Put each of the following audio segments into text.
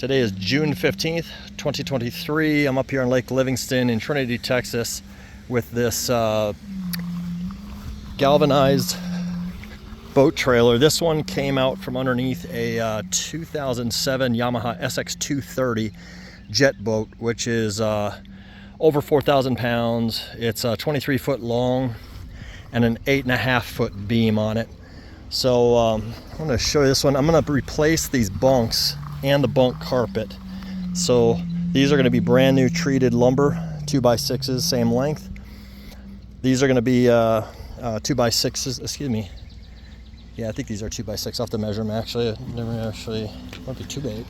Today is June 15th, 2023. I'm up here on Lake Livingston in Trinity, Texas with this galvanized boat trailer. This one came out from underneath a 2007 Yamaha SX230 jet boat, which is over 4,000 pounds. It's 23 foot long and an 8.5 foot beam on it. So I'm going to show you this one. I'm going to replace these bunks and the bunk carpet. So these are going to be brand new treated lumber, 2x6s, same length. These are going to be 2x6s, excuse me. Yeah, I think these are 2x6. I'll have to measure them actually. I never actually, might be too big.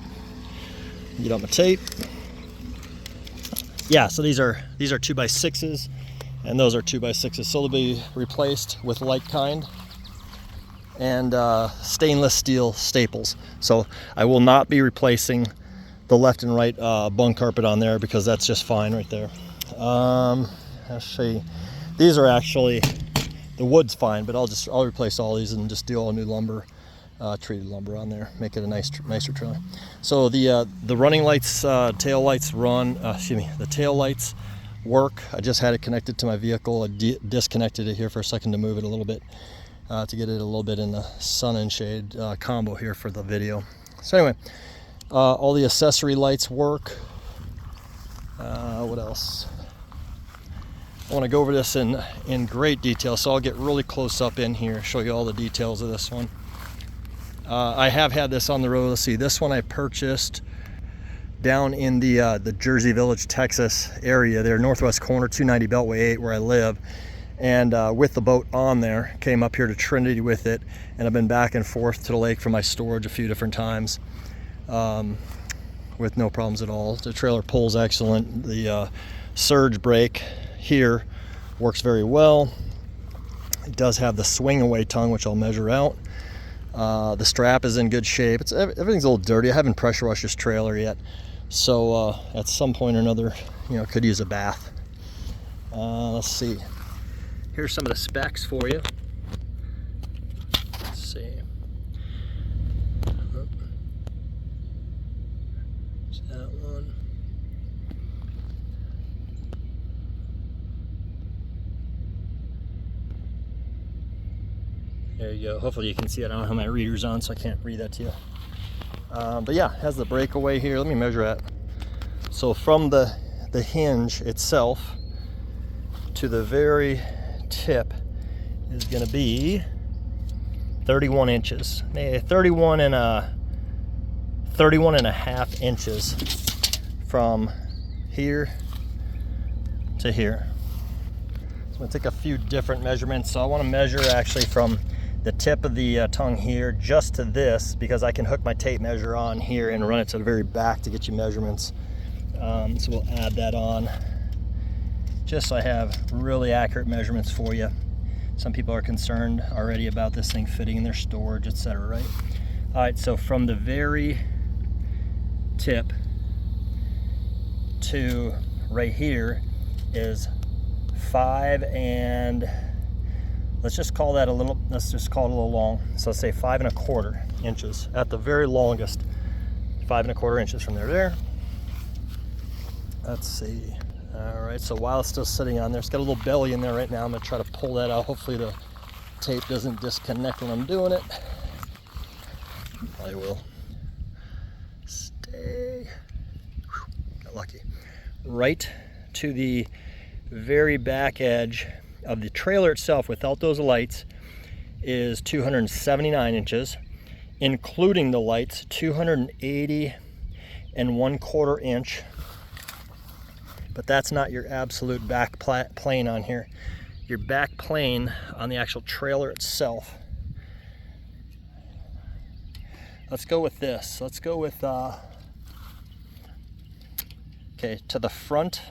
Get out my tape. Yeah, so these are 2x6s and those are 2x6s. So they'll be replaced with like kind and stainless steel staples. So I will not be replacing the left and right bunk carpet on there because that's just fine right there. I'll show you. These are actually, the wood's fine, but I'll replace all these and just do all new lumber, treated lumber on there, make it a nicer trailer. So the running lights, tail lights run. The tail lights work. I just had it connected to my vehicle. I disconnected it here for a second to move it a little bit. To get it a little bit in the sun and shade combo here for the video. So anyway, all the accessory lights work. What else? I want to go over this in great detail, so I'll get really close up in here, show you all the details of this one. I have had this on the road. Let's see, this one I purchased down in the Jersey Village, Texas area there, northwest corner, 290 Beltway 8, where I live. And with the boat on there, came up here to Trinity with it, and I've been back and forth to the lake for my storage a few different times with no problems at all. The trailer pulls excellent. The surge brake here works very well. It does have the swing away tongue, which I'll measure out. The strap is in good shape. Everything's a little dirty. I haven't pressure washed this trailer yet, so at some point or another, could use a bath. Let's see. Here's some of the specs for you. Let's see. There's that one. There you go. Hopefully you can see it. I don't have my readers on, so I can't read that to you. But yeah, it has the breakaway here. Let me measure that. So from the hinge itself to the very tip is going to be 31 inches, 31 and a half inches from here to here. So I'm going to take a few different measurements. So I want to measure actually from the tip of the tongue here just to this, because I can hook my tape measure on here and run it to the very back to get you measurements. So we'll add that on, just so I have really accurate measurements for you. Some people are concerned already about this thing fitting in their storage, etc., right? All right, so from the very tip to right here is 5 and, let's just call it a little long. So let's say 5 1/4 inches at the very longest. 5 1/4 inches from there to there. Let's see. All right, so while it's still sitting on there, it's got a little belly in there right now. I'm gonna try to pull that out. Hopefully the tape doesn't disconnect when I'm doing it. Probably will. Stay. Whew, got lucky. Right to the very back edge of the trailer itself, without those lights, is 279 inches, including the lights, 280 1/4 inch. But that's not your absolute back plane on here. Your back plane on the actual trailer itself. Let's go with this. Let's go with, okay, to the front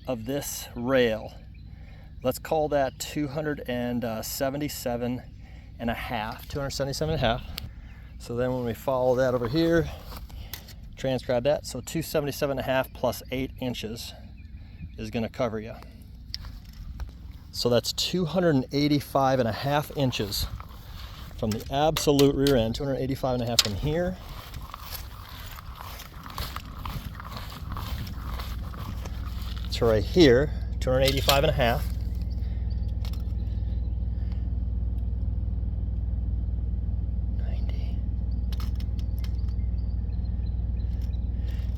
of this rail. Let's call that 277 and a half. 277 and a half. So then when we follow that over here, transcribe that. So 277 and a half plus 8 inches is going to cover you. So that's 285 and a half inches from the absolute rear end, 285 and a half from here to right here, 285 and a half.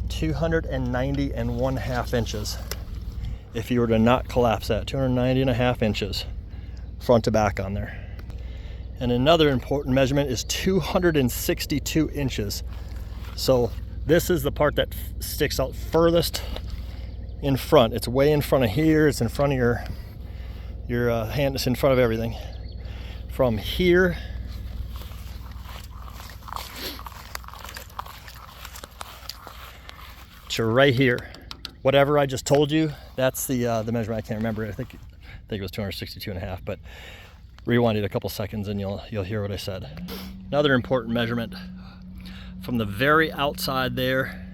290 and 1/2 inches. If you were to not collapse that, 290 and a half inches front to back on there. And another important measurement is 262 inches. So this is the part that sticks out furthest in front. It's way in front of here. It's in front of your hand. It's in front of everything. From here to right here, whatever I just told you, that's the measurement. I can't remember. I think it was 262 and a half, but rewind it a couple seconds and you'll hear what I said. Another important measurement, from the very outside there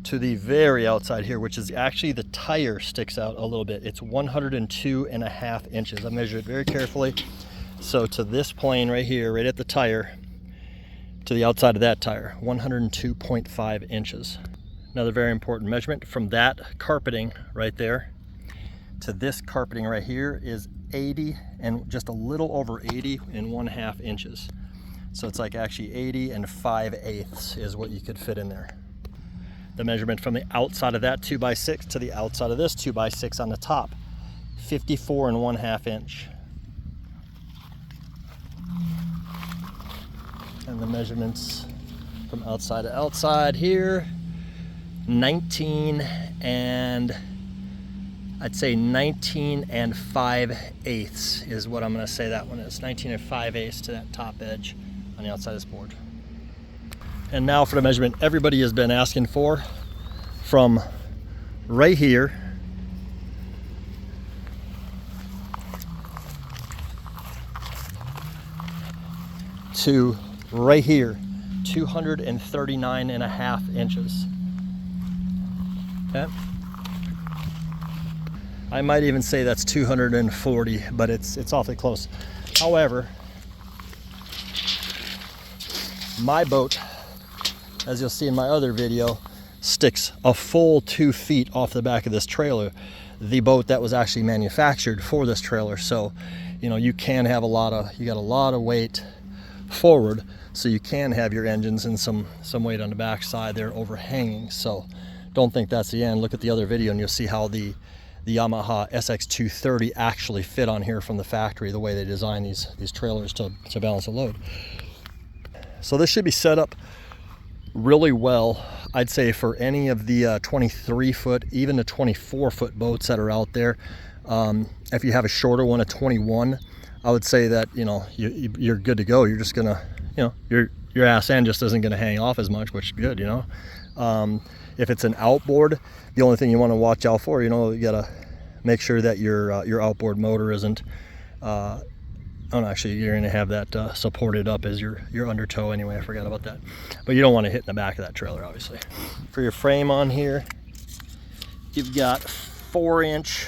to the very outside here, which is actually the tire sticks out a little bit. It's 102 and a half inches. I measured it very carefully. So to this plane right here, right at the tire, to the outside of that tire, 102.5 inches. Another very important measurement, from that carpeting right there to this carpeting right here is 80 and just a little over 80 and 1/2 inches. So it's like actually 80 and 5/8 is what you could fit in there. The measurement from the outside of that 2x6 to the outside of this 2x6 on the top, 54 and 1/2 inch. And the measurements from outside to outside here, 19 and I'd say 19 and 5/8 is what I'm going to say that one is. 19 and 5/8 to that top edge on the outside of this board. And now for the measurement everybody has been asking for, from right here to right here, 239 and a half inches. Okay. I might even say that's 240, but it's awfully close. However, my boat, as you'll see in my other video, sticks a full 2 feet off the back of this trailer, the boat that was actually manufactured for this trailer. So, you know, you can have you got a lot of weight forward, so you can have your engines and some weight on the back side there overhanging. So don't think that's the end. Look at the other video and you'll see how the Yamaha SX230 actually fit on here from the factory, the way they design these trailers to balance the load. So this should be set up really well, I'd say, for any of the 23 foot, even the 24 foot boats that are out there. If you have a shorter one, a 21, I would say that, you know, you're good to go. You're just gonna, you know, your ass end just isn't gonna hang off as much, which is good, you know. If it's an outboard, the only thing you want to watch out for, you know, you gotta make sure that your outboard motor isn't oh no, actually you're going to have that supported up as your undertow anyway. I forgot about that. But you don't want to hit in the back of that trailer, obviously. For your frame on here, you've got 4-inch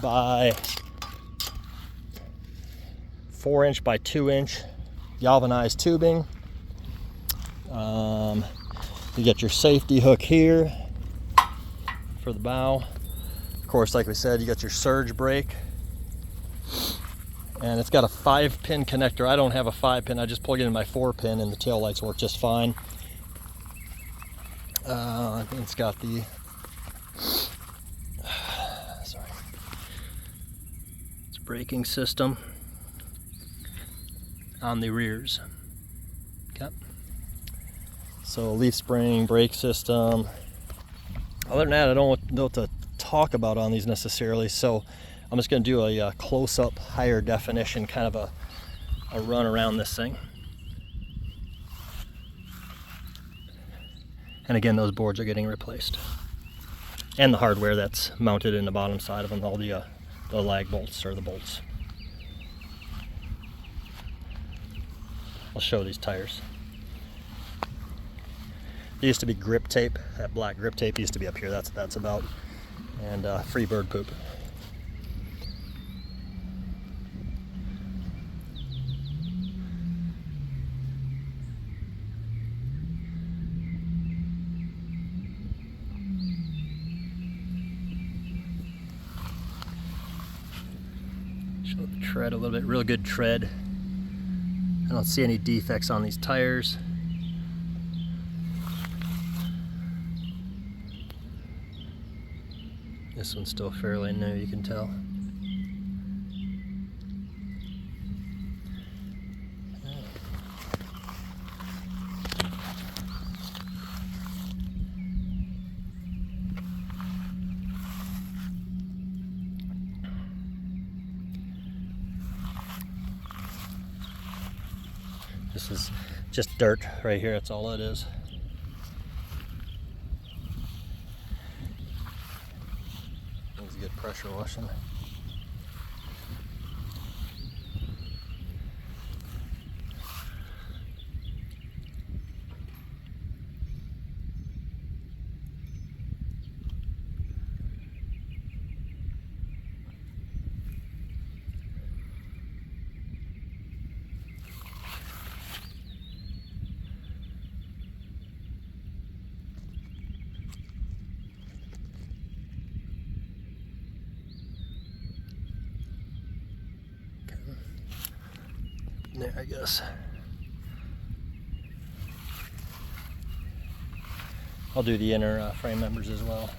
by 4-inch by 2-inch galvanized tubing. You got your safety hook here for the bow. Of course, like we said, you got your surge brake. And it's got a 5-pin connector. I don't have a 5-pin. I just plug it in my 4-pin and the tail lights work just fine. I think it's got the it's a braking system on the rears. Okay. So leaf spring, brake system. Other than that, I don't know what to talk about on these necessarily. So I'm just going to do a close-up, higher definition kind of a run around this thing. And again, those boards are getting replaced. And the hardware that's mounted in the bottom side of them, all the lag bolts or the bolts. I'll show these tires. There used to be grip tape. That black grip tape used to be up here. That's what that's about. And free bird poop. So the tread a little bit, real good tread. I don't see any defects on these tires. This one's still fairly new, you can tell. This is just dirt right here, that's all it is. Needs a good pressure washing. There, I guess. I'll do the inner frame members as well.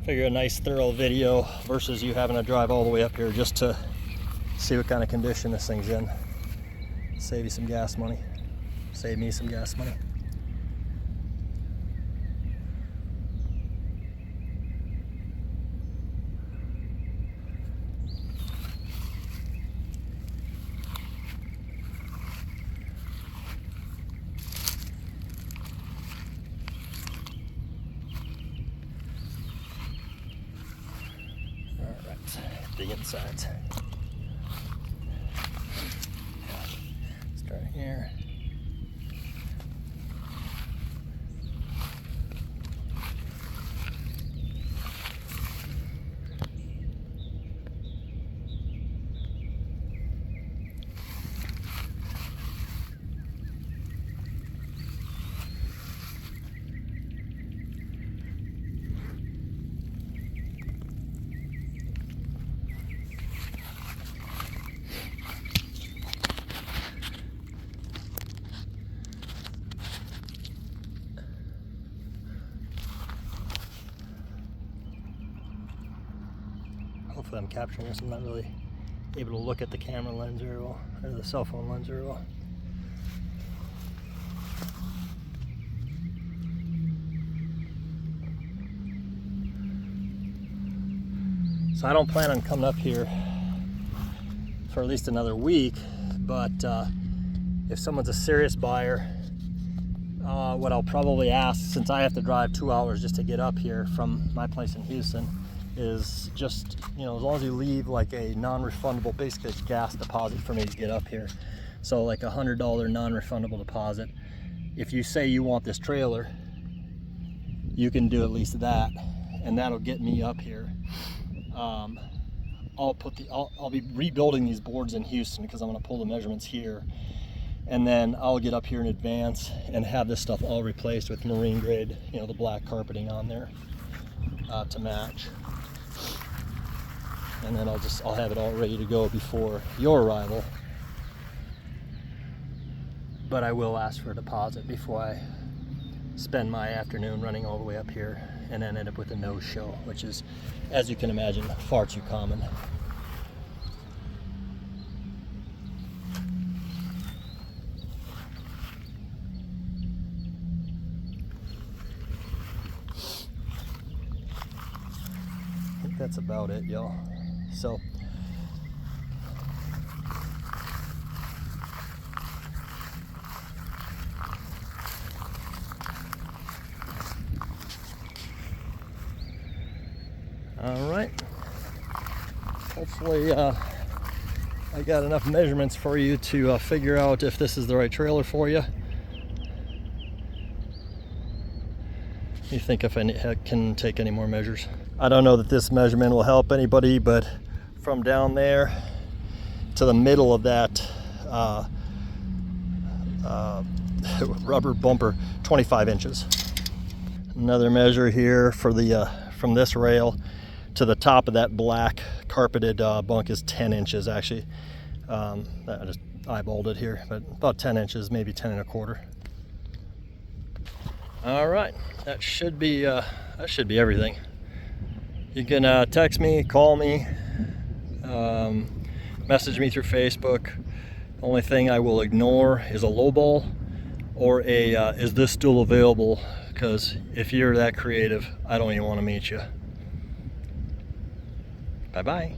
Figure a nice thorough video versus you having to drive all the way up here just to see what kind of condition this thing's in. Save you some gas money. Save me some gas money. The insides. Start here. Hopefully I'm capturing this. I'm not really able to look at the camera lens very well, or the cell phone lens very well. So I don't plan on coming up here for at least another week, but if someone's a serious buyer, what I'll probably ask, since I have to drive 2 hours just to get up here from my place in Houston, is just, you know, as long as you leave like a non-refundable, basically it's gas deposit for me to get up here. So like $100 non-refundable deposit. If you say you want this trailer, you can do at least that, and that'll get me up here. I'll be rebuilding these boards in Houston because I'm going to pull the measurements here, and then I'll get up here in advance and have this stuff all replaced with marine grade, you know, the black carpeting on there to match. And then I'll have it all ready to go before your arrival. But I will ask for a deposit before I spend my afternoon running all the way up here and then end up with a no-show, which is, as you can imagine, far too common. I think that's about it, y'all. So all right, hopefully I got enough measurements for you to figure out if this is the right trailer for you. You think if I can take any more measures. I don't know that this measurement will help anybody, but from down there to the middle of that rubber bumper, 25 inches. Another measure here for the from this rail to the top of that black carpeted bunk is 10 inches actually. I just eyeballed it here, but about 10 inches, maybe 10 and a quarter. All right, that should be everything. You can text me, call me, message me through Facebook. Only thing I will ignore is a lowball or a is this still available? Because if you're that creative, I don't even want to meet you. Bye-bye.